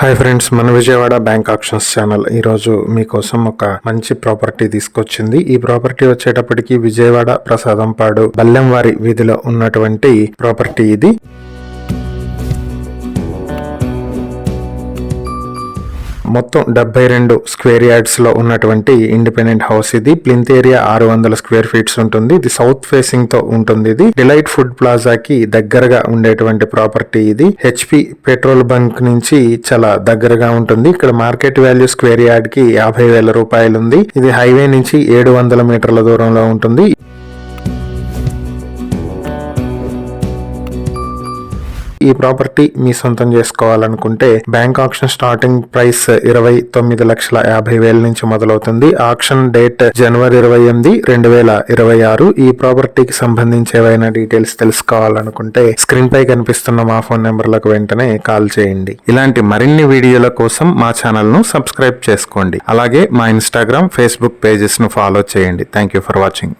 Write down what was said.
Hi friends, మన Vijayawada bank actions channel ఈరోజు మీకోసం ఒక మంచి ప్రాపర్టీ తీసుకొచ్చింది. ఈ ప్రాపర్టీ వచ్చేటప్పటికి విజయవాడ ప్రసాదంపాడు బల్లెంవారి వీధిలో ఉన్నటువంటి ప్రాపర్టీ ఇది. మొత్తం 72 స్క్వేర్ యార్డ్స్ లో ఉన్నటువంటి ఇండిపెండెంట్ హౌస్ ఇది. ప్లింత్ ఏరియా 600 స్క్వేర్ ఫీట్స్ ఉంటుంది. ఇది సౌత్ ఫేసింగ్ తో ఉంటుంది. ఇది డిలైట్ ఫుడ్ ప్లాజాకి దగ్గరగా ఉండేటువంటి ప్రాపర్టీ ఇది. హెచ్పి పెట్రోల్ బంక్ నుంచి చాలా దగ్గరగా ఉంటుంది. ఇక్కడ మార్కెట్ వాల్యూ స్క్వేర్ యార్డ్ కి 50,000 రూపాయలు ఉంది. ఇది హైవే నుంచి 700 మీటర్ల దూరంలో ఉంటుంది. ఈ ప్రాపర్టీ మీ సొంతం చేసుకోవాలనుకుంటే బ్యాంక్ ఆక్షన్ స్టార్టింగ్ ప్రైస్ 29,50,000 నుంచి మొదలవుతుంది. ఆక్షన్ డేట్ జనవరి 28, 2026. ఈ ప్రాపర్టీకి సంబంధించి ఏవైనా డీటెయిల్స్ తెలుసుకోవాలనుకుంటే స్క్రీన్ పై కనిపిస్తున్న మా ఫోన్ నెంబర్లకు వెంటనే కాల్ చేయండి. ఇలాంటి మరిన్ని వీడియోల కోసం మా ఛానల్ ను సబ్స్క్రైబ్ చేసుకోండి. అలాగే మా ఇన్స్టాగ్రామ్, ఫేస్బుక్ పేజెస్ ను ఫాలో చేయండి. Thank you for watching.